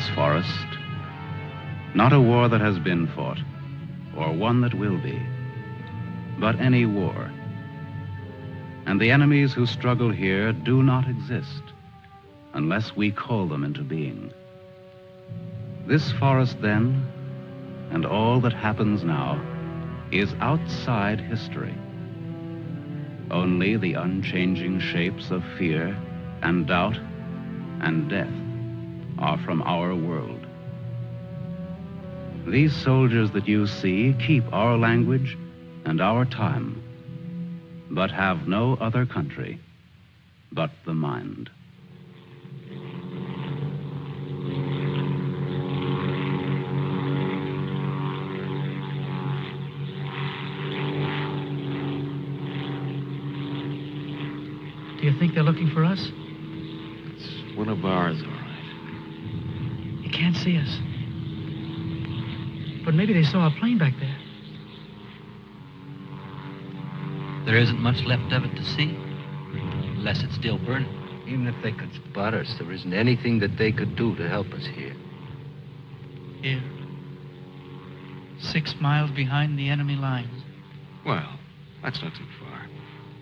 this forest, not a war that has been fought, or one that will be, but any war. And the enemies who struggle here do not exist unless we call them into being. This forest, then, and all that happens now, is outside history. Only the unchanging shapes of fear and doubt and death are from our world. These soldiers that you see keep our language and our time, but have no other country but the mind. Do you think they're looking for us? It's one of ours, all right. You can't see us. But maybe they saw a plane back there. There isn't much left of it to see, unless it's still burning. Even if they could spot us, there isn't anything that they could do to help us here. Here. 6 miles behind the enemy lines. Well, that's not too far.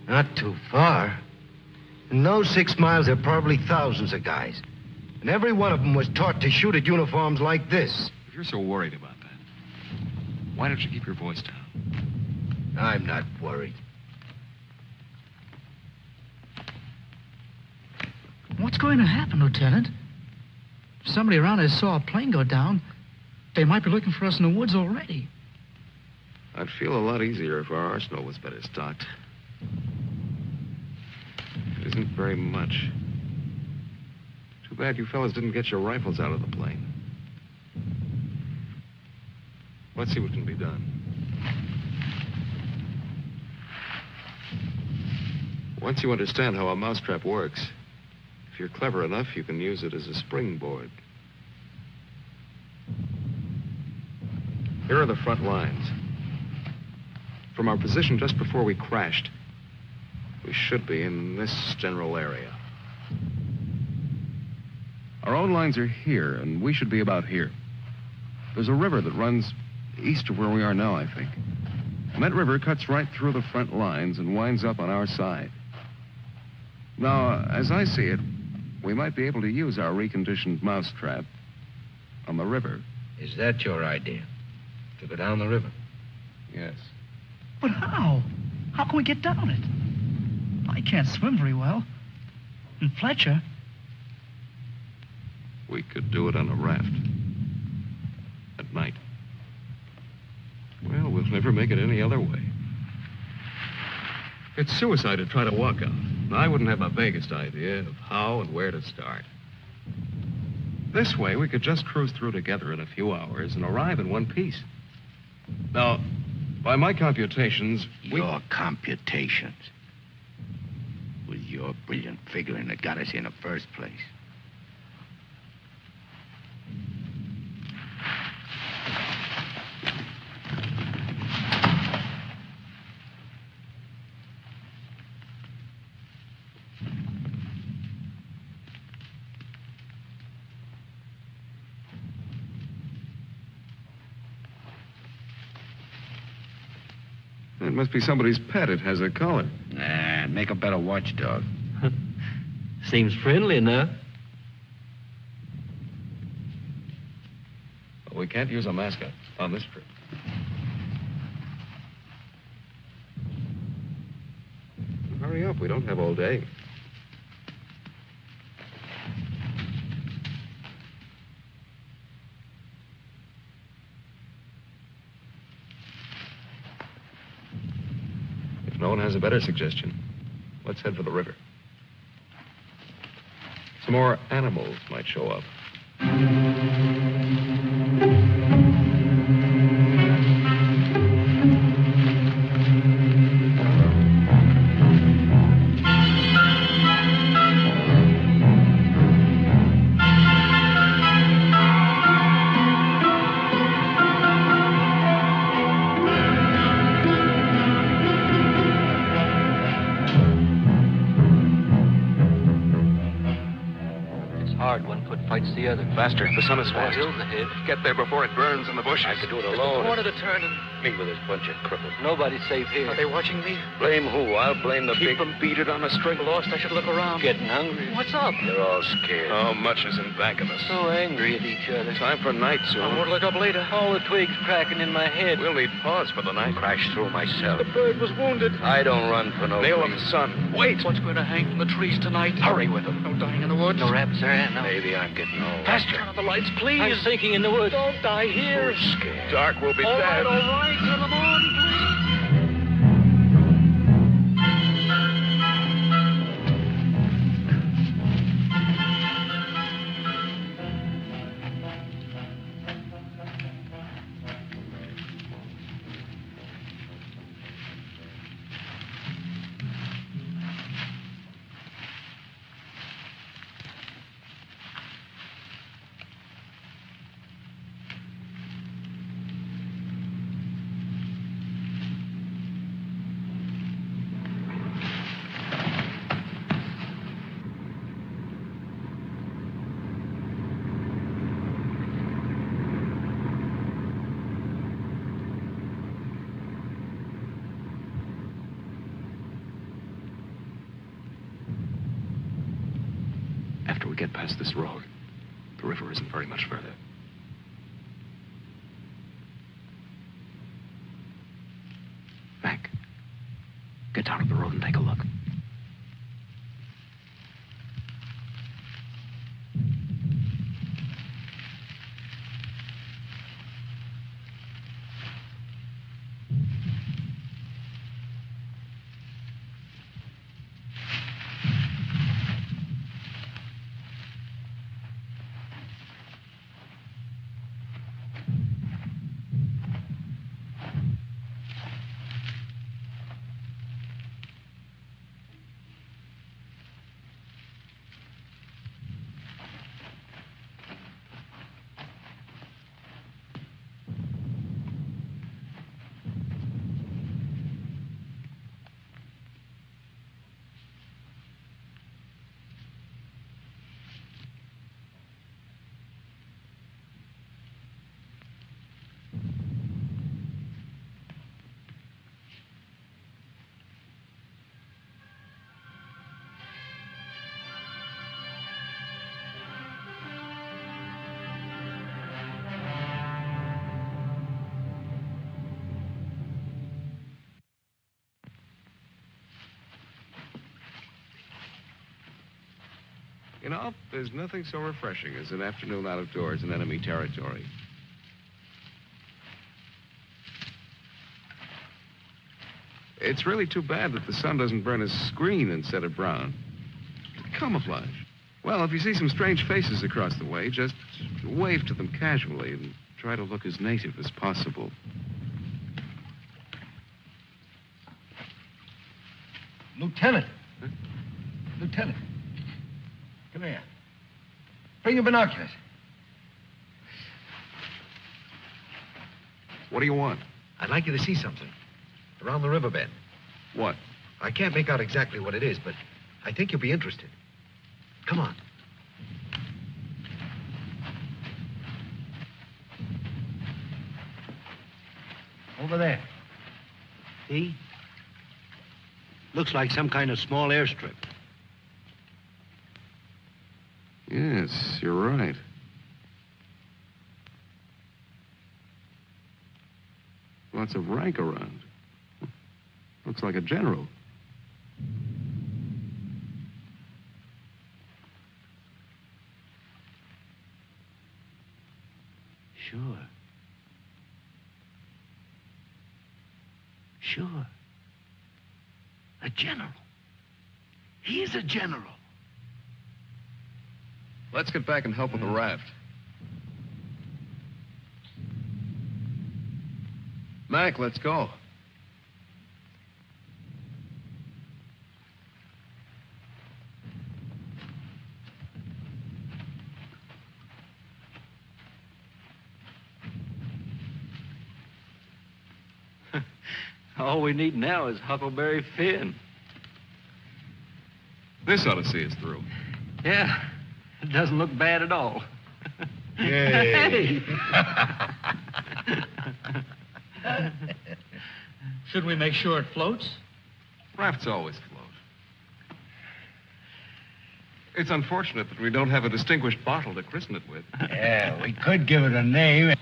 Not too far. In those 6 miles, there are probably thousands of guys. And every one of them was taught to shoot at uniforms like this. If you're so worried about that, why don't you keep your voice down? I'm not worried. What's going to happen, Lieutenant? If somebody around us saw a plane go down, they might be looking for us in the woods already. I'd feel a lot easier if our arsenal was better stocked. It isn't very much. Too bad you fellas didn't get your rifles out of the plane. Let's see what can be done. Once you understand how a mousetrap works, if you're clever enough, you can use it as a springboard. Here are the front lines. From our position just before we crashed, we should be in this general area. Our own lines are here, and we should be about here. There's a river that runs east of where we are now, I think. And that river cuts right through the front lines and winds up on our side. Now, as I see it, we might be able to use our reconditioned mousetrap on the river. Is that your idea? To go down the river? Yes. But how? How can we get down it? I can't swim very well. And Fletcher... We could do it on a raft. At night. Well, we'll never make it any other way. It's suicide to try to walk out. I wouldn't have the vaguest idea of how and where to start. This way, we could just cruise through together in a few hours and arrive in one piece. Now, by my computations, Your computations? With your brilliant figuring that got us here in the first place. It must be somebody's pet. It has a collar. Nah, make a better watchdog. Seems friendly enough. But we can't use a mascot on this trip. Hurry up. We don't have all day. If no one has a better suggestion, let's head for the river. Some more animals might show up. the other? Faster. The sun is fast. Hill's ahead. Get there before it burns in the bushes. I could do it alone. Corner to turn and... Me with this bunch of cripples. Nobody's safe here. Are they watching me? Blame who? I'll blame the Keep them beaded on a string. Lost, I should look around. Getting hungry. What's up? They're all scared. How much is in back of us? So angry at each other. Time for night I soon. won't look up later. All the twigs cracking in my head. We'll need pause for the night. Crashed through myself. The bird was wounded. I don't run for no Nail of reason. the sun. Wait! What's going to hang from the trees tonight? Hurry with them. No dying in the woods. No rabbits there, no. Maybe I'm getting old. Faster. Turn on the lights, please. I'm sinking in the woods. Don't die here. We're scared. Dark will be All right, dead. all right. Till the morning, please. After we get past this road, the river isn't very much further. Mac, get down to the road and take a look. You know, there's nothing so refreshing as an afternoon out of doors in enemy territory. It's really too bad that the sun doesn't burn his screen instead of brown. Camouflage. Well, if you see some strange faces across the way, just wave to them casually and try to look as native as possible. Lieutenant. Huh? Lieutenant. Come here. Bring your binoculars. What do you want? I'd like you to see something. Around the riverbed. What? I can't make out exactly what it is, but I think you'll be interested. Come on. Over there. See? Looks like some kind of small airstrip. Yes, you're right. Lots of rank around. Looks like a general. Sure. Sure. A general. He's a general. Let's get back and help with the raft. Mac, let's go. All we need now is Huckleberry Finn. This ought to see us through. Yeah, it doesn't look bad at all. Yay. Should we make sure it floats? Rafts always float. It's unfortunate that we don't have a distinguished bottle to christen it with. Yeah, we could give it a name.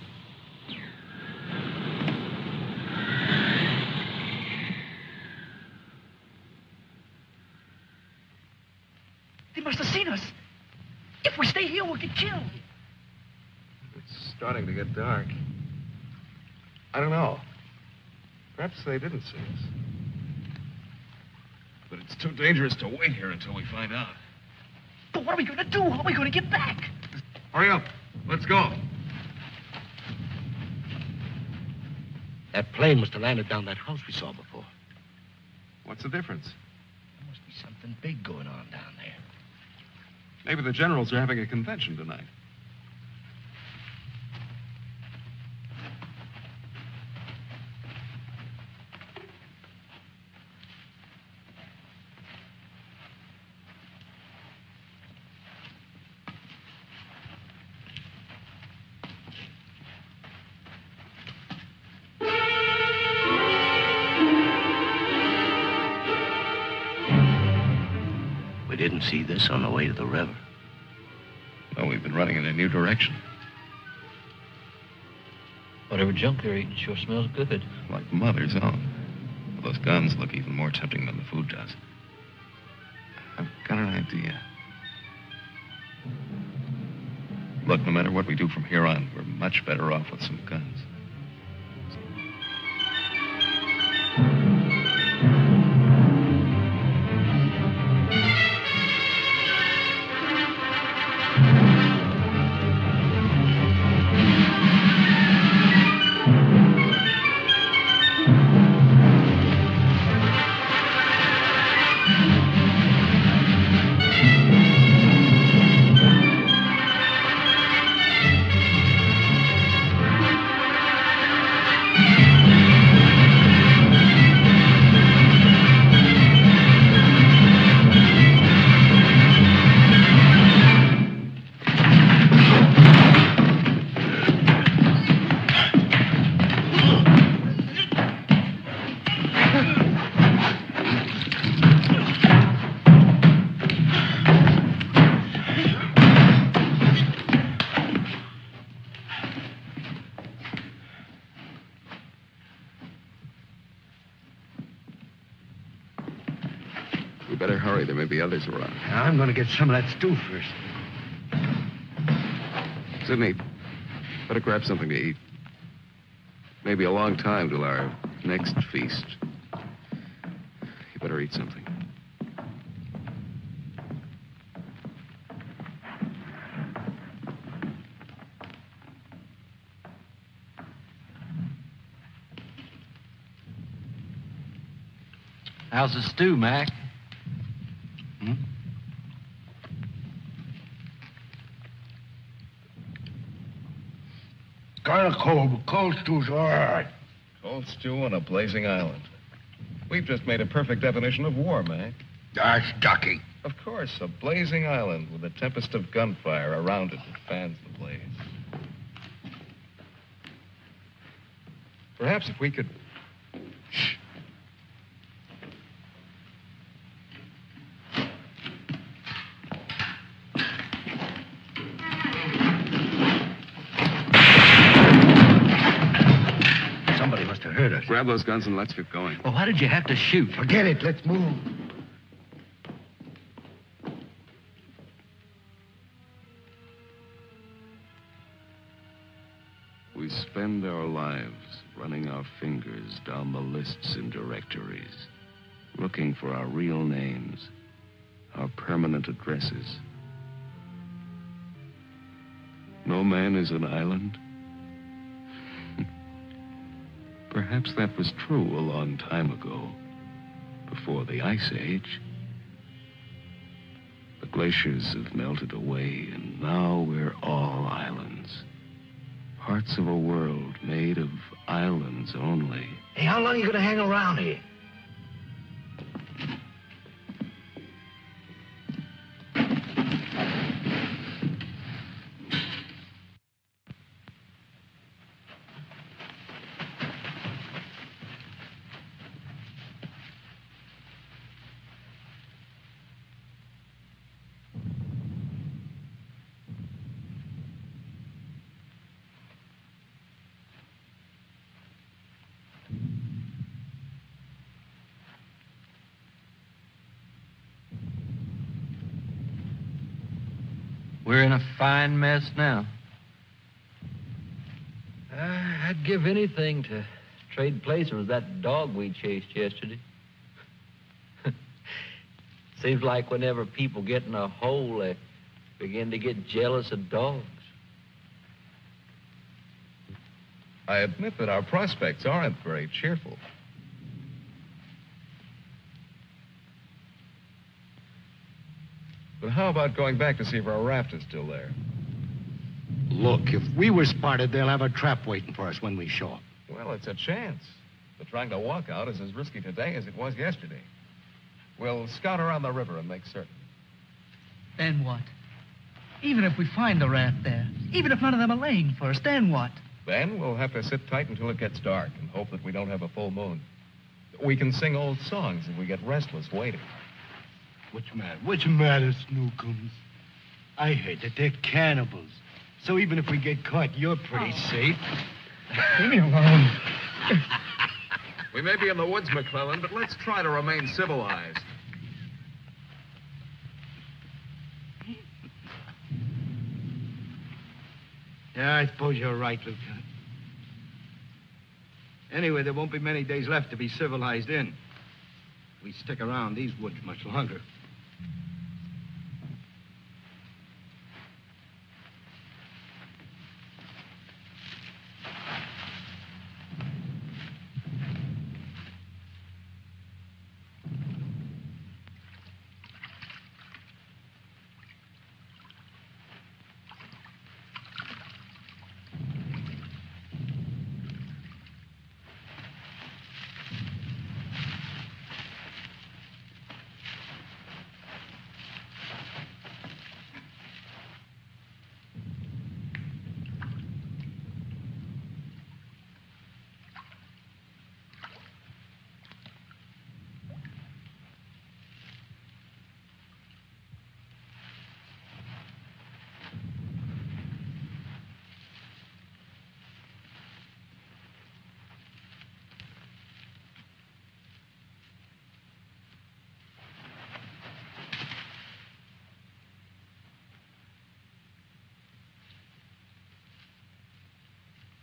They must have seen us. If we stay here, we'll get killed. It's starting to get dark. I don't know. Perhaps they didn't see us. But it's too dangerous to wait here until we find out. But what are we going to do? How are we going to get back? Hurry up. Let's go. That plane must have landed down that house we saw before. What's the difference? There must be something big going on down there. Maybe the generals are having a convention tonight. We didn't see this on the way to the river. No, we've been running in a new direction. Whatever junk they're eating sure smells good. Like Mother's own. Those guns look even more tempting than the food does. I've got an idea. Look, no matter what we do from here on, we're much better off with some guns. We better hurry. There may be others around. I'm going to get some of that stew first. Sidney, better grab something to eat. Maybe a long time till our next feast. You better eat something. How's the stew, Mac? Kind of cold, but cold stew's all right. Cold stew on a blazing island. We've just made a perfect definition of war, Mac. That's ducky. Of course, a blazing island with a tempest of gunfire around it that fans the blaze. Perhaps if we could... Shh. Somebody must have heard us. Grab those guns and let's get going. Well, why did you have to shoot? Forget it. Let's move. We spend our lives running our fingers down the lists and directories, looking for our real names, our permanent addresses. No man is an island. Perhaps that was true a long time ago, before the Ice Age. The glaciers have melted away, and now we're all islands. Parts of a world made of islands only. Hey, how long are you going to hang around here? We're in a fine mess now. I'd give anything to trade places with that dog we chased yesterday. Seems like whenever people get in a hole, they begin to get jealous of dogs. I admit that our prospects aren't very cheerful. But how about going back to see if our raft is still there? Look, if we were spotted, they'll have a trap waiting for us when we show up. Well, it's a chance. But trying to walk out is as risky today as it was yesterday. We'll scout around the river and make certain. Then what? Even if we find the raft there, even if none of them are laying for us, then what? Then we'll have to sit tight until it gets dark and hope that we don't have a full moon. We can sing old songs if we get restless waiting. What's the matter, Snookums? I heard that they're cannibals. So even if we get caught, you're pretty safe. Leave me alone. We may be in the woods, McClellan, but let's try to remain civilized. Yeah, I suppose you're right, Lieutenant. Anyway, there won't be many days left to be civilized in. We stick around these woods much longer.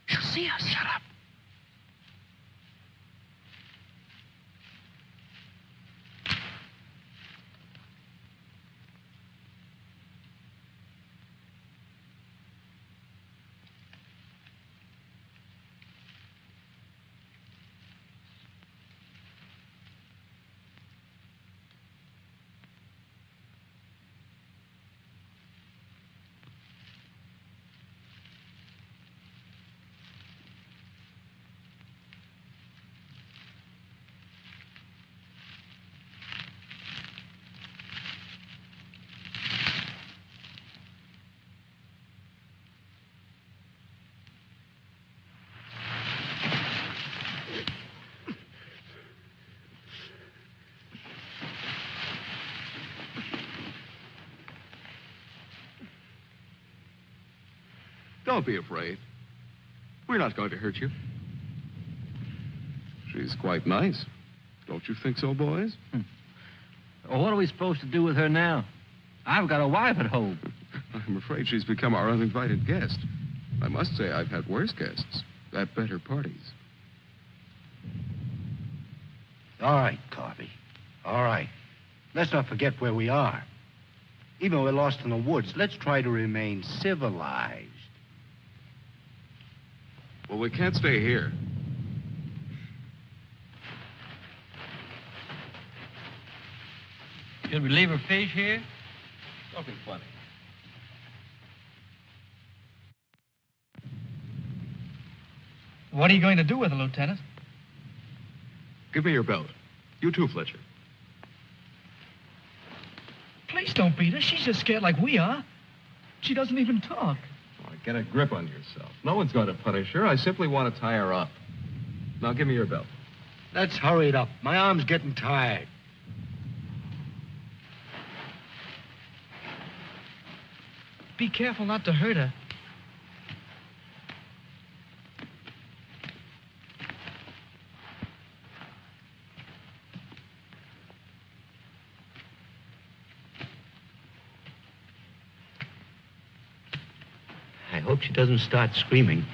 She'll see us. Shut up. Don't be afraid. We're not going to hurt you. She's quite nice. Don't you think so, boys? Well, what are we supposed to do with her now? I've got a wife at home. I'm afraid she's become our uninvited guest. I must say I've had worse guests at better parties. All right, Carvey. All right. Let's not forget where we are. Even though we're lost in the woods, let's try to remain civilized. Well, we can't stay here. Should we leave her fish here? Don't be funny. What are you going to do with her, Lieutenant? Give me your belt. You too, Fletcher. Please don't beat her. She's just scared like we are. She doesn't even talk. Oh, get a grip on yourself. No one's going to punish her. I simply want to tie her up. Now, give me your belt. Let's hurry it up. My arm's getting tired. Be careful not to hurt her. hope she doesn't start screaming.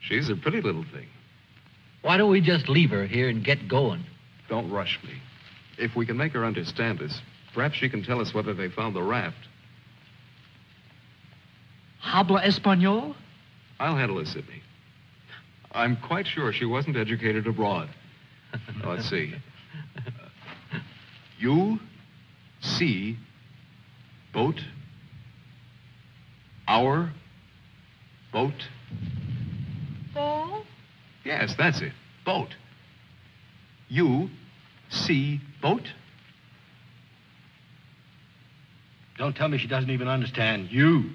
She's a pretty little thing. Why don't we just leave her here and get going? Don't rush me. If we can make her understand us, perhaps she can tell us whether they found the raft. Habla Espanol? I'll handle it, Sidney. I'm quite sure she wasn't educated abroad. Now, let's see. You see boat, our boat. Ball? Yes, that's it. Boat. You see boat? Don't tell me she doesn't even understand you.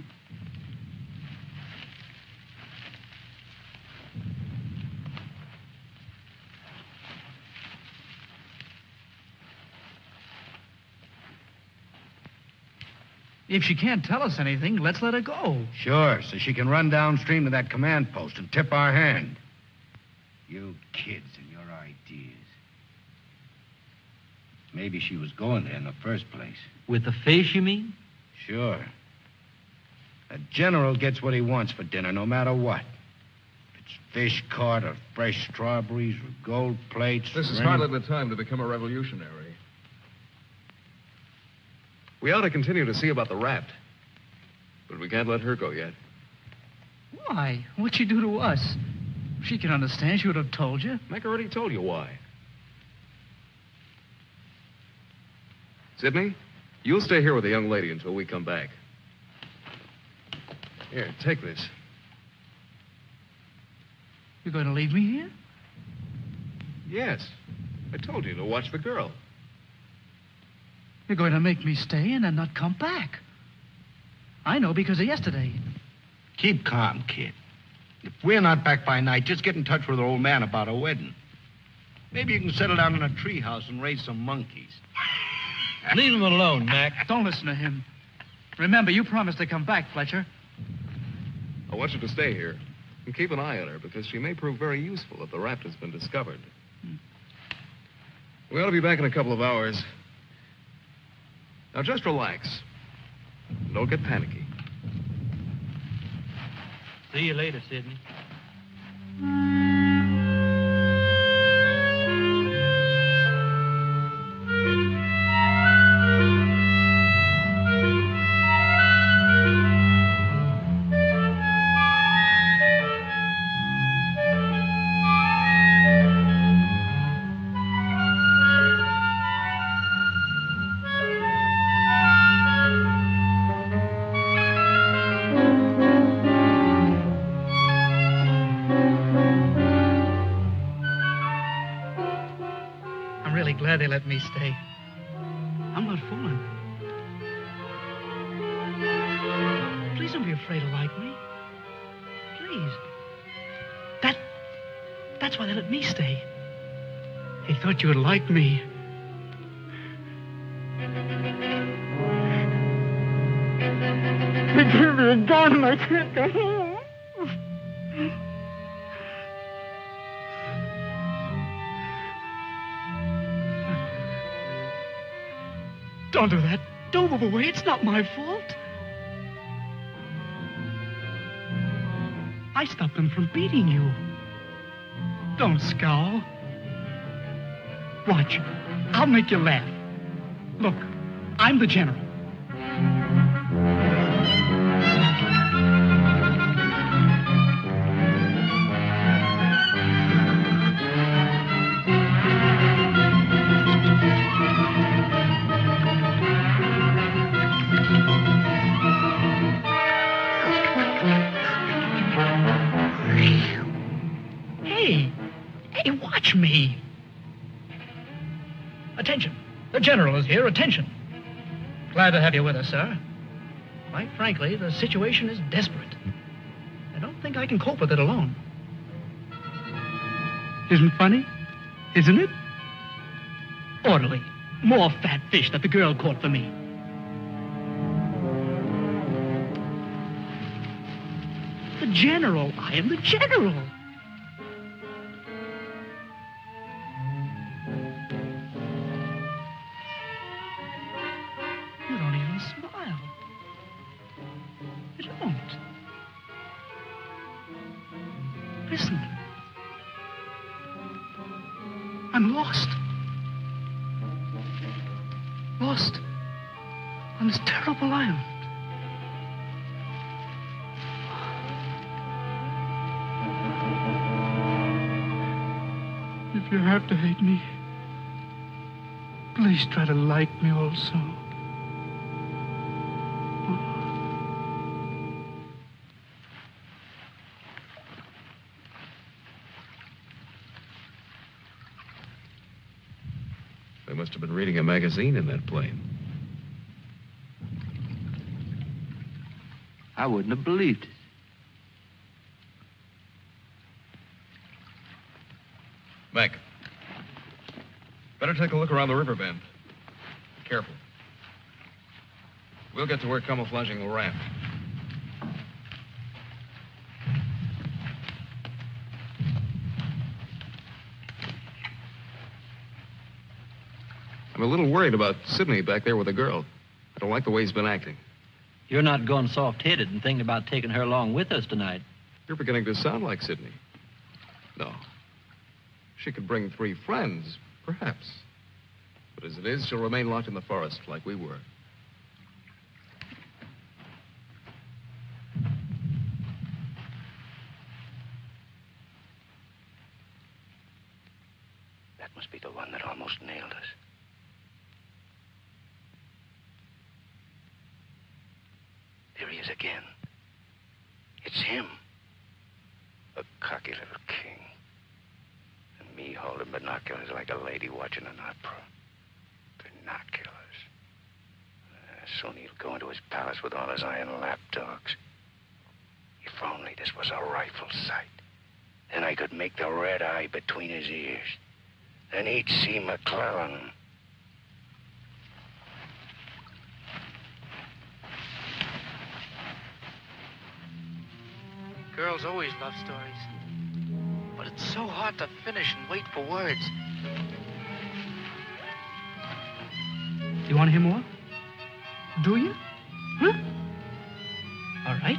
If she can't tell us anything, let's let her go. Sure, so she can run downstream to that command post and tip our hand. You kids and your ideas. Maybe she was going there in the first place. With the fish, you mean? Sure. A general gets what he wants for dinner, no matter what. If it's fish caught or fresh strawberries or gold plates. This is or hardly the time to become a revolutionary. We ought to continue to see about the raft. But we can't let her go yet. Why? What'd she do to us? If she can understand, she would have told you. Mac already told you why. Sidney, you'll stay here with the young lady until we come back. Here, take this. You're going to leave me here? Yes. I told you to watch the girl. You're going to make me stay and then not come back. I know because of yesterday. Keep calm, kid. If we're not back by night, just get in touch with our old man about a wedding. Maybe you can settle down in a treehouse and raise some monkeys. Leave him alone, Mac. Don't listen to him. Remember, you promised to come back, Fletcher. I want you to stay here and keep an eye on her because she may prove very useful if the raft has been discovered. We ought to be back in a couple of hours. Now, just relax. Don't get panicky. See you later, Sidney. Glad they let me stay. I'm not fooling. Please don't be afraid to like me. Please. That's why they let me stay. They thought you would like me. They give me a gun and I can't go home. Don't do that. Don't move away. It's not my fault. I stopped them from beating you. Don't scowl. Watch. I'll make you laugh. Look, I'm the general. Hey, watch me. Attention. The general is here. Attention. Glad to have you with us, sir. Quite frankly, the situation is desperate. I don't think I can cope with it alone. Isn't funny? Isn't it? Orderly. More fat fish that the girl caught for me. The general. I am the general. Listen. I'm lost. Lost on this terrible island. If you have to hate me, please try to like me also. They must have been reading a magazine in that plane. I wouldn't have believed it. Mac, better take a look around the river bend. Be careful. We'll get to work camouflaging the raft. I'm a little worried about Sidney back there with the girl. I don't like the way he's been acting. You're not going soft-headed and thinking about taking her along with us tonight. You're beginning to sound like Sidney. No. She could bring 3 friends, perhaps. But as it is, she'll remain locked in the forest like we were. That must be the one that almost nailed us. There he is again. It's him. A cocky little king. And me holding binoculars like a lady watching an opera. Binoculars. Soon he'll go into his palace with all his iron lapdogs. If only this was a rifle sight. Then I could make the red eye between his ears. Then he'd see McClellan. Girls always love stories. But it's so hard to finish and wait for words. You want to hear more? Do you? Huh? All right.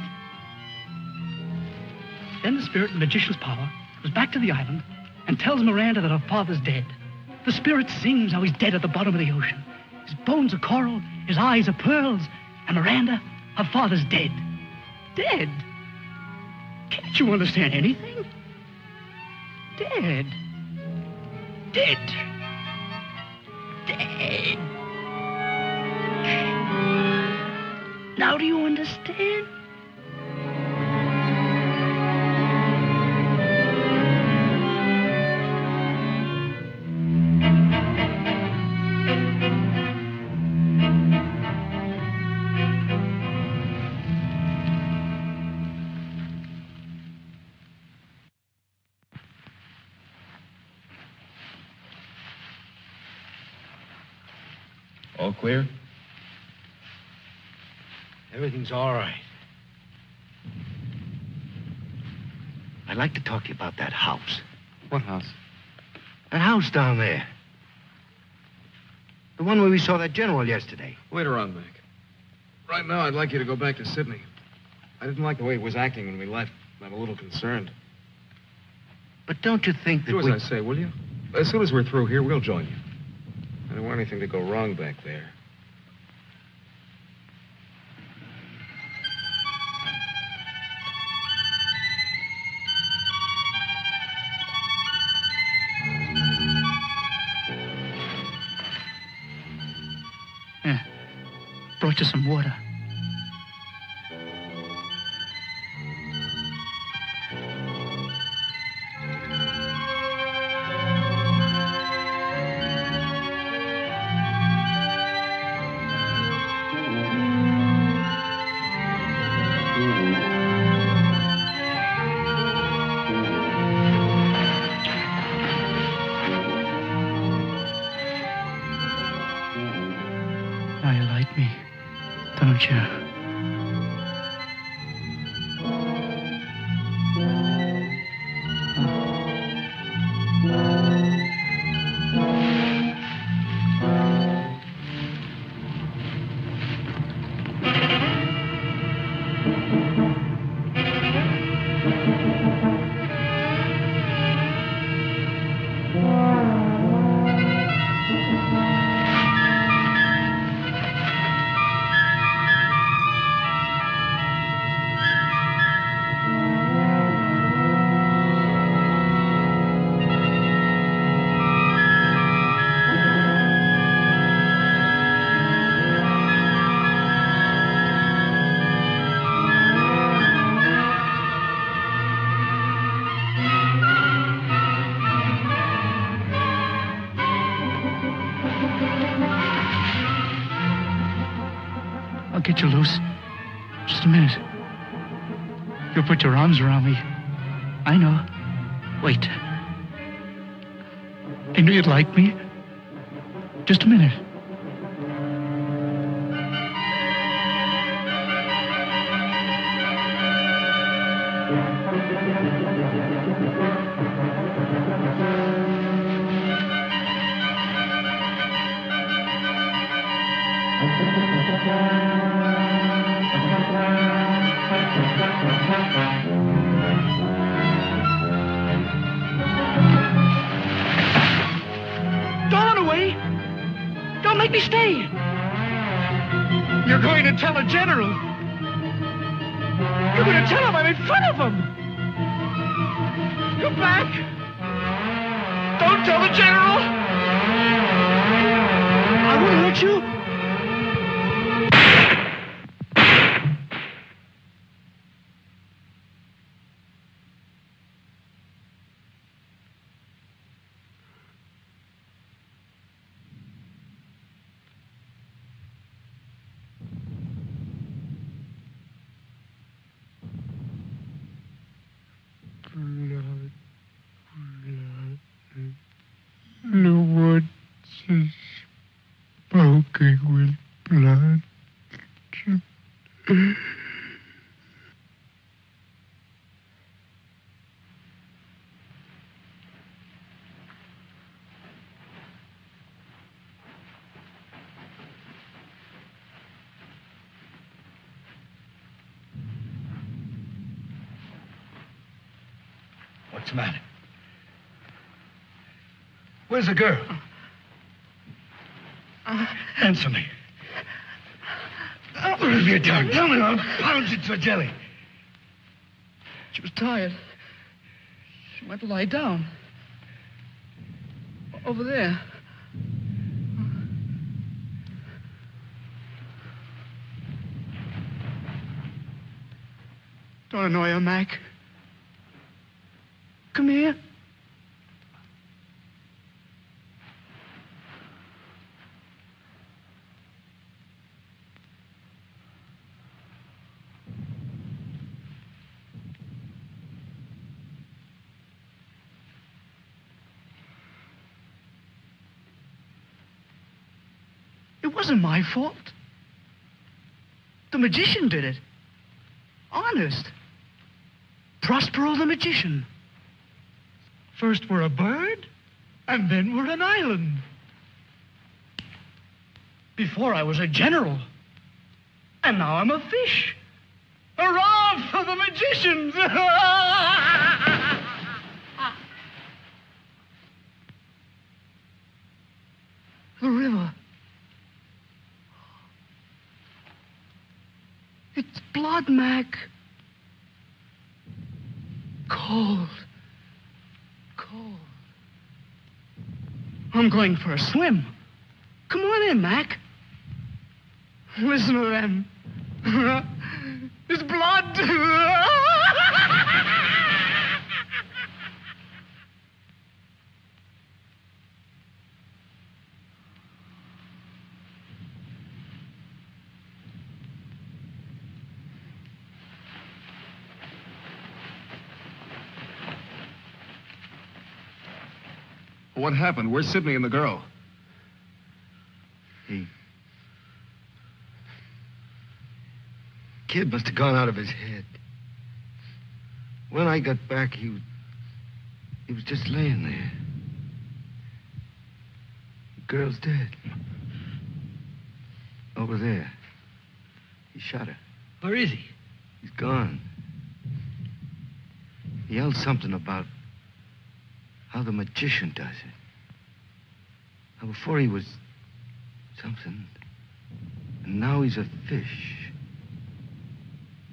Then the spirit in the magician's power goes back to the island and tells Miranda that her father's dead. The spirit sings how he's dead at the bottom of the ocean. His bones are coral, his eyes are pearls, and Miranda, her father's dead. Dead? Can't you understand anything? Dead. Dead. Dead. Now do you understand? All clear? Everything's all right. I'd like to talk to you about that house. What house? That house down there. The one where we saw that general yesterday. Later on, Mac. Right now, I'd like you to go back to Sydney. I didn't like the way he was acting when we left. I'm a little concerned. But don't you think that Do as I say, will you? As soon as we're through here, we'll join you. I don't want anything to go wrong back there. Yeah. Brought you some water. Now you like me, don't you? get you loose. Just a minute. You put your arms around me. I know. Wait. I knew you'd like me. Just a minute. Don't run away. Don't make me stay. You're going to tell the general. You're going to tell him I'm in front of him. Come back. Don't tell the general. I won't hurt you. The woods is smoking with blood. What's the matter? Where's the girl? Answer me. What have you done? Tell me, I'll pound you to a jelly. She was tired. She went to lie down. Over there. Don't annoy her, Mac. Come here. It wasn't my fault. The magician did it. Honest. Prospero the magician. First we're a bird, and then we're an island. Before I was a general, and now I'm a fish. Hurrah for the magicians! The river. It's blood, Mac. Cold. Cold. I'm going for a swim. Come on in, Mac. Listen to them. It's blood. What happened? Where's Sidney and the girl? Kid must have gone out of his head. When I got back, he was just laying there. The girl's dead. Over there. He shot her. Where is he? He's gone. He yelled something about how the magician does it. How before he was something, and now he's a fish.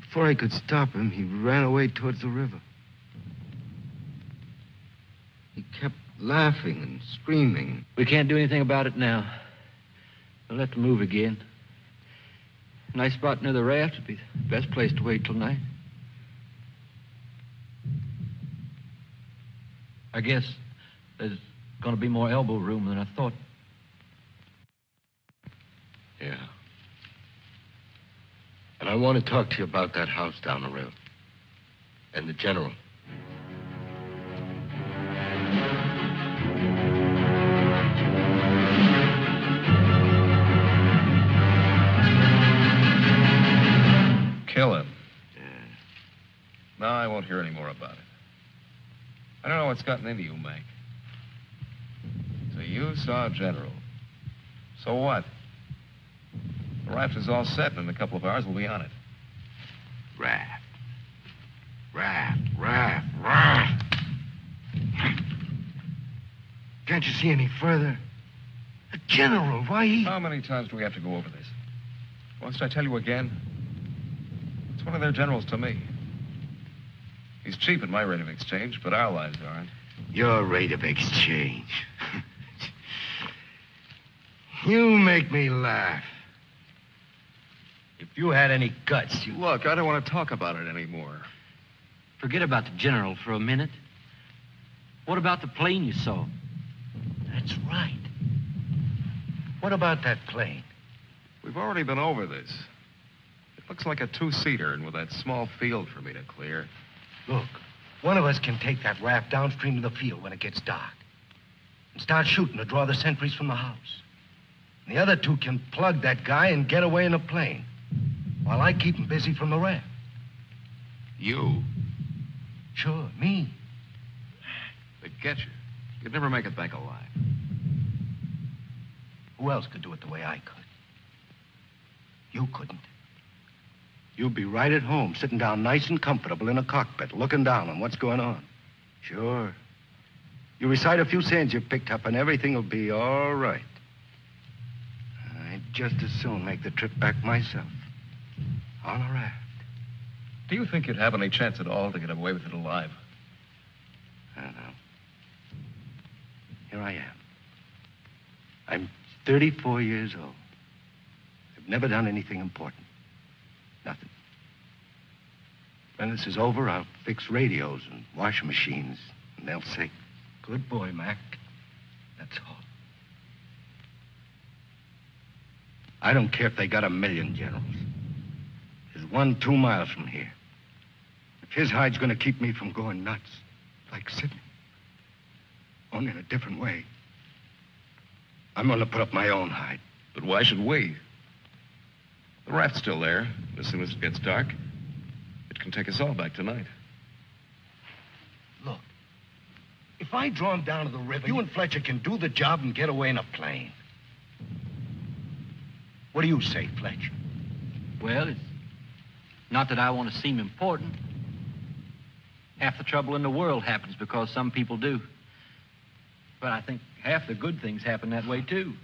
Before I could stop him, he ran away towards the river. He kept laughing and screaming. We can't do anything about it now. We'll have to move again. A nice spot near the raft would be the best place to wait till night. I guess there's going to be more elbow room than I thought. Yeah. I want to talk to you about that house down the road. And the general. Kill him. Yeah. No, I won't hear any more about it. I don't know what's gotten into you, Mac. So you saw General. So what? The raft is all set, and in a couple of hours we'll be on it. Raft. Can't you see any further? The general, why he... How many times do we have to go over this? Must I tell you again? It's one of their generals to me. He's cheap at my rate of exchange, but our lives aren't. Your rate of exchange. You make me laugh. If you had any guts, you... Look, I don't want to talk about it anymore. Forget about the general for a minute. What about the plane you saw? That's right. What about that plane? We've already been over this. It looks like a two-seater, and with that small field for me to clear. Look, one of us can take that raft downstream of the field when it gets dark and start shooting to draw the sentries from the house. And the other two can plug that guy and get away in a plane while I keep him busy from the raft. You? Sure, me. They'd get you. You'd never make it back alive. Who else could do it the way I could? You couldn't. You'd be right at home, sitting down nice and comfortable in a cockpit, looking down on what's going on. Sure. You recite a few sayings you've picked up, and everything will be all right. I'd just as soon make the trip back myself. On a raft. Do you think you'd have any chance at all to get away with it alive? I don't know. Here I am. I'm 34 years old. I've never done anything important. Nothing. When this is over, I'll fix radios and washing machines, and they'll say, "Good boy, Mac." That's all. I don't care if they got 1,000,000 generals. There's one 2 miles from here. If his hide's gonna keep me from going nuts, like Sidney, only in a different way, I'm gonna put up my own hide. But why should we? The raft's still there. As soon as it gets dark, it can take us all back tonight. Look, if I draw him down to the river, you and Fletcher can do the job and get away in a plane. What do you say, Fletcher? Well, it's not that I want to seem important. Half the trouble in the world happens because some people do. But I think half the good things happen that way, too.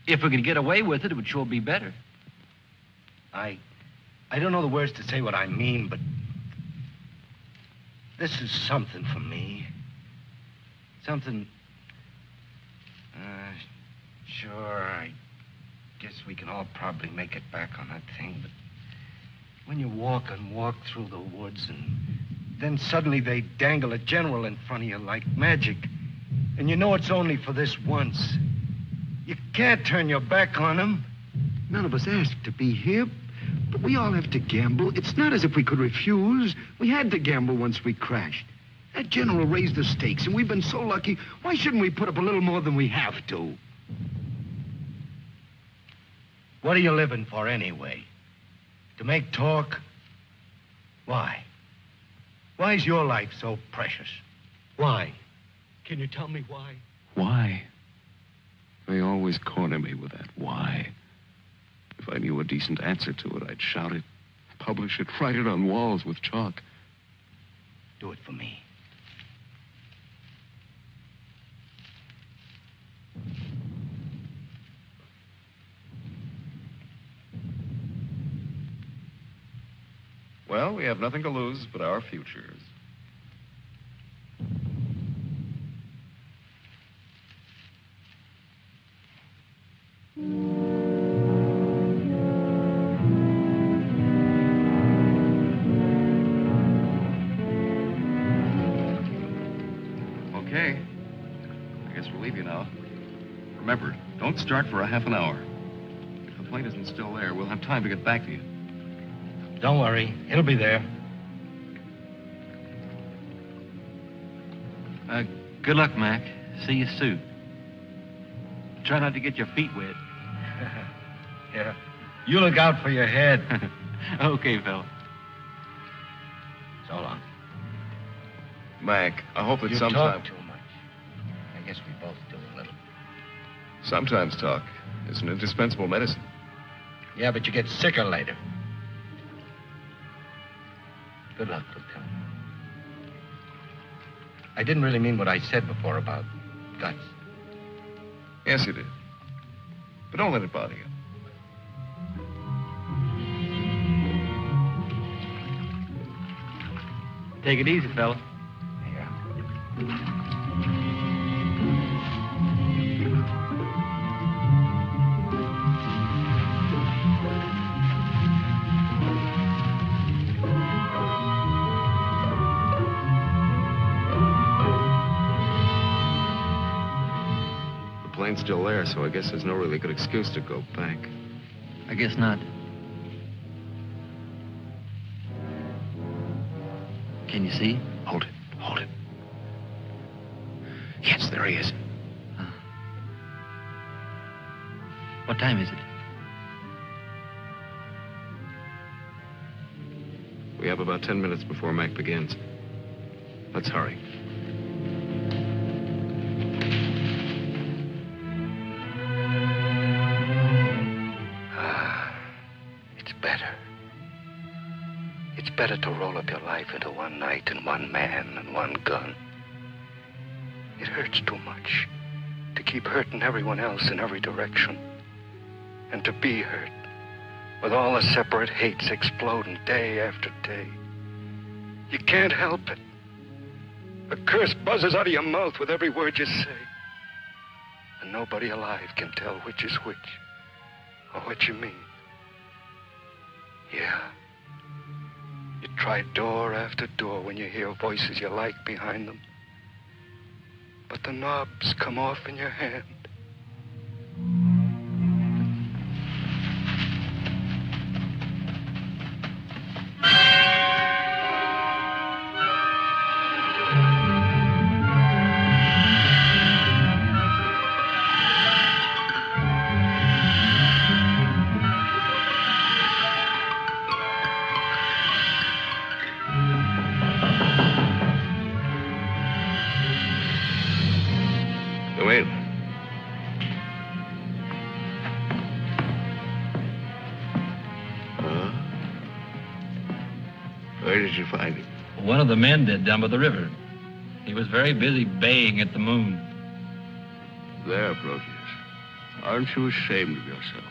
If we could get away with it, it would sure be better. I don't know the words to say what I mean, but this is something for me. Something... Sure, I guess we can all probably make it back on that thing, but when you walk and walk through the woods and then suddenly they dangle a general in front of you like magic, and you know it's only for this once, you can't turn your back on him. None of us asked to be here, but we all have to gamble. It's not as if we could refuse. We had to gamble once we crashed. That general raised the stakes, and we've been so lucky. Why shouldn't we put up a little more than we have to? What are you living for anyway? To make talk? Why? Why is your life so precious? Why? Can you tell me why? Why? They always corner me with that why. If I knew a decent answer to it, I'd shout it, publish it, write it on walls with chalk. Do it for me. Well, we have nothing to lose but our futures. Okay. I guess we'll leave you now. Remember, don't start for a half an hour. If the plane isn't still there, we'll have time to get back to you. Don't worry. It'll be there. Good luck, Mac. See you soon. Try not to get your feet wet. Yeah. You look out for your head. Okay, fella. So long. Mac, I hope that You sometime... talk too much. I guess we both do a little. Sometimes talk is an indispensable medicine. Yeah, but you get sicker later. Good luck, Lieutenant. I didn't really mean what I said before about guts. Yes, you did. But don't let it bother you. Take it easy, fella. The plane's still there, so I guess there's no really good excuse to go back. I guess not. Can you see? Hold it. Hold it. Yes, there he is. What time is it? We have about 10 minutes before Mac begins. Let's hurry. It's better. It's better to roll up your life into one night and one man and one gun. It hurts too much to keep hurting everyone else in every direction. And to be hurt with all the separate hates exploding day after day. You can't help it. A curse buzzes out of your mouth with every word you say. And nobody alive can tell which is which or what you mean. Yeah. You try door after door when you hear voices you like behind them. But the knobs come off in your hand. Wait. Where did you find him? One of the men did down by the river. He was very busy baying at the moon. There, Proteus. Aren't you ashamed of yourself?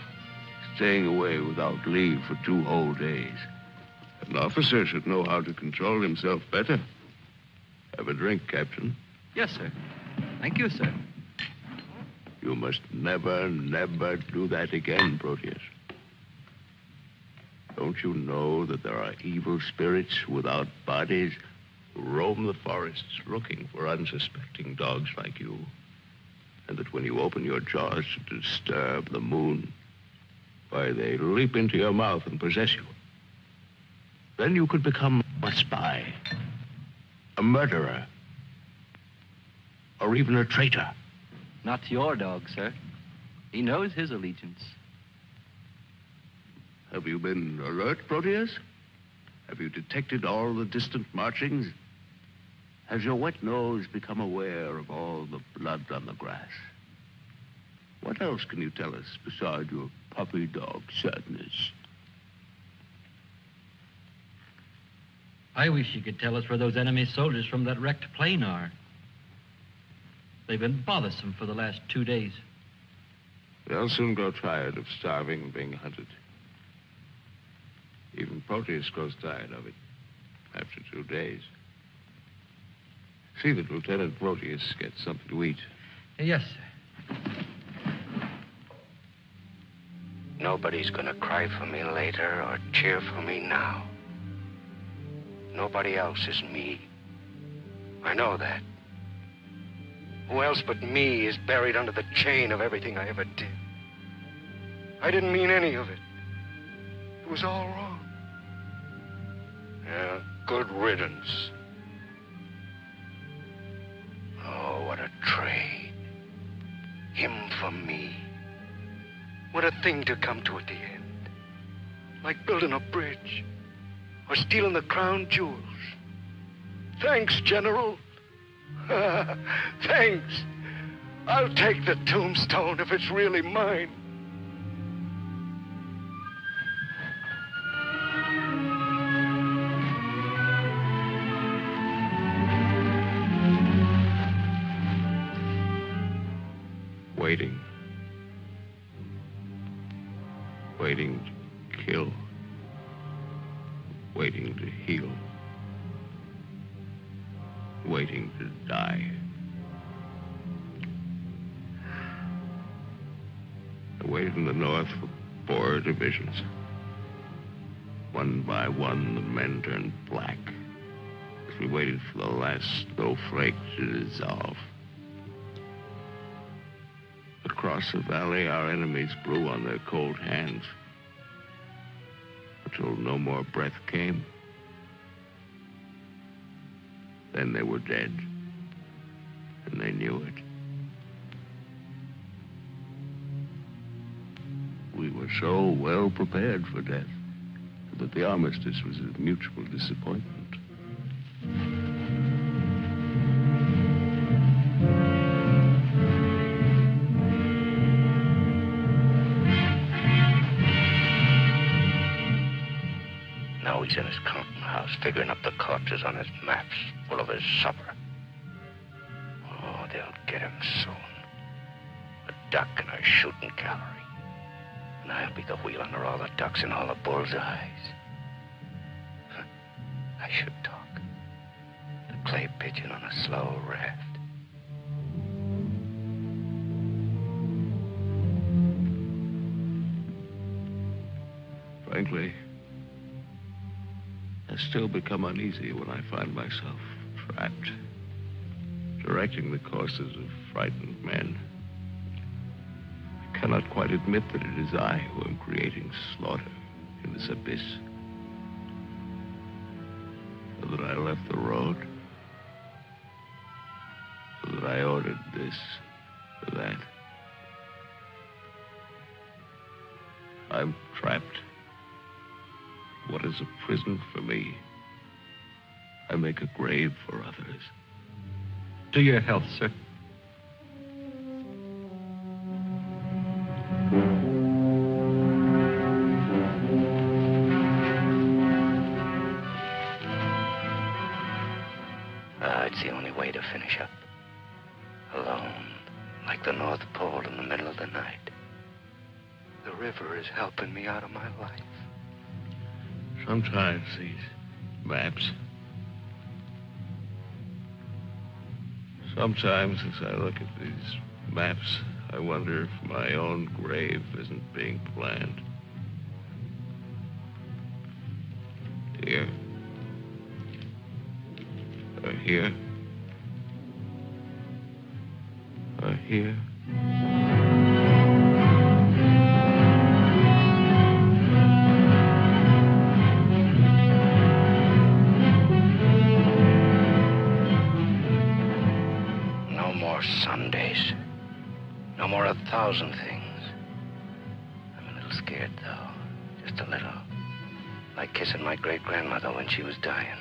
Staying away without leave for 2 whole days. An officer should know how to control himself better. Have a drink, Captain. Yes, sir. Thank you, sir. You must never, never do that again, Proteus. Don't you know that there are evil spirits without bodies who roam the forests looking for unsuspecting dogs like you? And that when you open your jaws to disturb the moon, why, they leap into your mouth and possess you. Then you could become a spy, a murderer, or even a traitor. Not to your dog, sir. He knows his allegiance. Have you been alert, Proteus? Have you detected all the distant marchings? Has your wet nose become aware of all the blood on the grass? What else can you tell us beside your puppy dog sadness? I wish you could tell us where those enemy soldiers from that wrecked plane are. They've been bothersome for the last 2 days. They'll soon grow tired of starving and being hunted. Even Proteus grows tired of it after 2 days. See that Lieutenant Proteus gets something to eat. Yes, sir. Nobody's gonna cry for me later or cheer for me now. Nobody else is me. I know that. Who else but me is buried under the chain of everything I ever did? I didn't mean any of it. It was all wrong. Yeah, good riddance. Oh, what a trade. Him for me. What a thing to come to at the end. Like building a bridge. Or stealing the crown jewels. Thanks, General. Thanks. I'll take the tombstone if it's really mine. Waiting. Waiting to kill. Waiting to heal. Waiting to die. I waited in the north for 4 divisions. One by one, the men turned black as we waited for the last snowflake to dissolve. Across the valley, our enemies blew on their cold hands until no more breath came. Then they were dead, and they knew it. We were so well prepared for death that the armistice was a mutual disappointment. Now he's in his counting house, figuring up the corpses on his maps, full of his supper. Oh, they'll get him soon. A duck in a shooting gallery. And I'll be the wheel under all the ducks and all the bull's eyes. I should talk. The clay pigeon on a slow raft. Frankly, I still become uneasy when I find myself trapped, directing the courses of frightened men. I cannot quite admit that it is I who am creating slaughter in this abyss. So that I left the road. So that I ordered this or that. I'm trapped. What is a prison for me? I make a grave for others. To your health, sir. It's the only way to finish up. Alone, like the North Pole in the middle of the night. The river is helping me out of my life. Sometimes these maps. Sometimes as I look at these maps, I wonder if my own grave isn't being planned. Here. Or here. Or here. Sundays. No more 1,000 things. I'm a little scared, though. Just a little. Like kissing my great-grandmother when she was dying.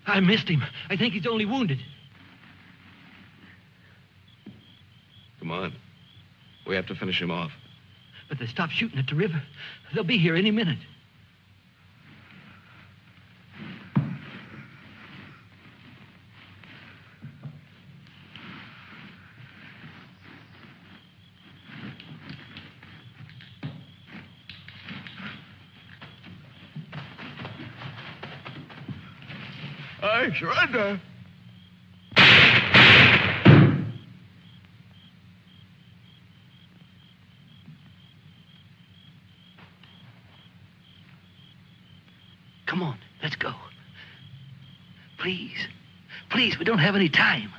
I missed him. I think he's only wounded. Come on. We have to finish him off. But they stopped shooting at the river. They'll be here any minute. I surrender. Come on, let's go. Please. Please, we don't have any time.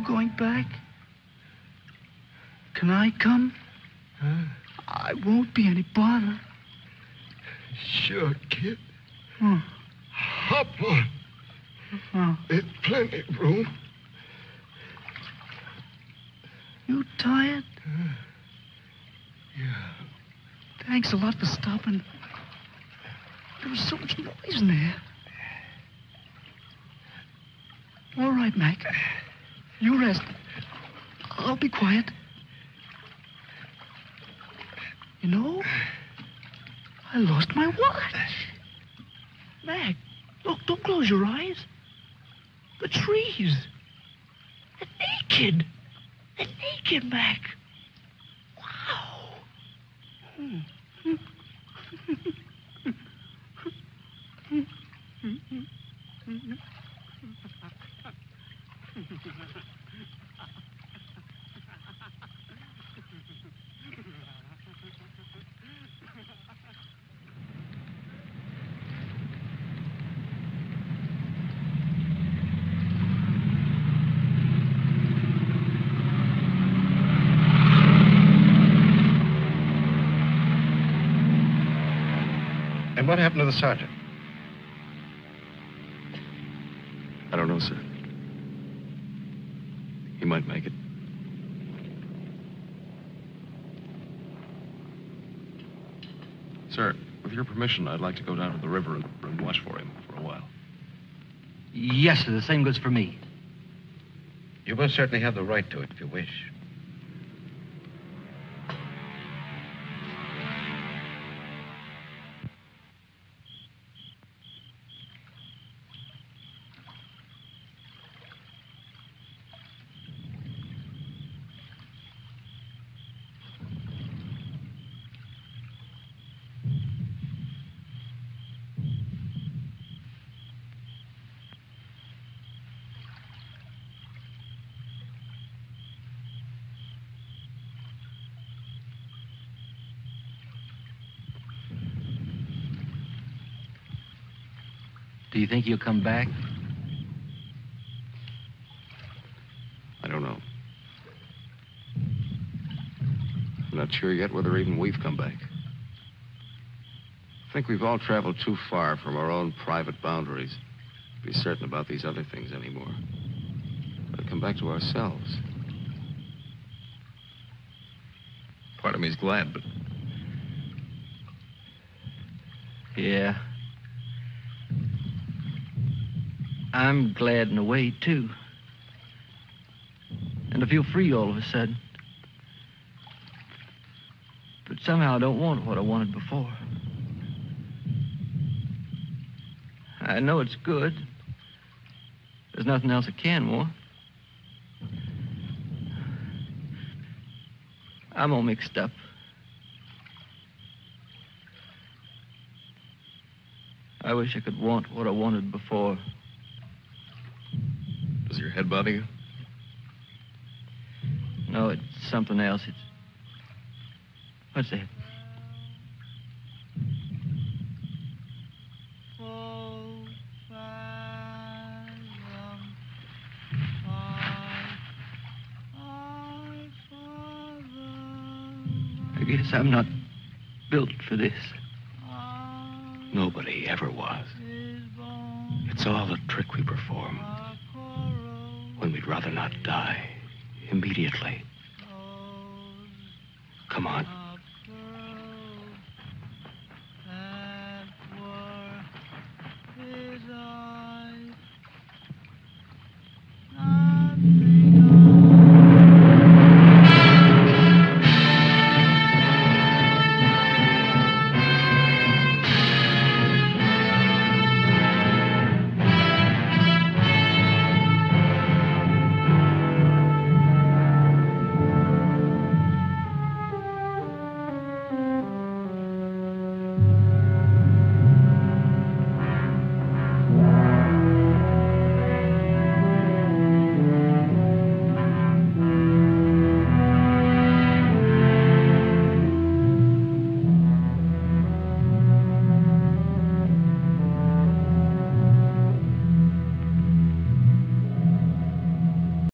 Going back? Can I come? I won't be any bother. Sure, kid. Oh. Hop on. Oh. There's plenty of room. You tired? Yeah. Thanks a lot for stopping. There was so much noise in there. All right, Mac. You rest. I'll be quiet. You know, I lost my watch. Mac, look, don't close your eyes. The trees. They're naked. They're naked, Mac. Wow. And what happened to the sergeant? I don't know, sir. He might make it. Sir, with your permission, I'd like to go down to the river and watch for him for a while. Yes, sir. The same goes for me. You most certainly have the right to it if you wish. Do you think he'll come back? I don't know. I'm not sure yet whether even we've come back. I think we've all traveled too far from our own private boundaries to be certain about these other things anymore. We'll come back to ourselves. Part of me's glad, but... Yeah. I'm glad in a way, too. And I feel free all of a sudden. But somehow I don't want what I wanted before. I know it's good. There's nothing else I can want. I'm all mixed up. I wish I could want what I wanted before. Does your head bother you? No, it's something else. It's... What's that? I guess I'm not built for this. Nobody ever was. It's all a trick we perform. When we'd rather not die immediately. Come on.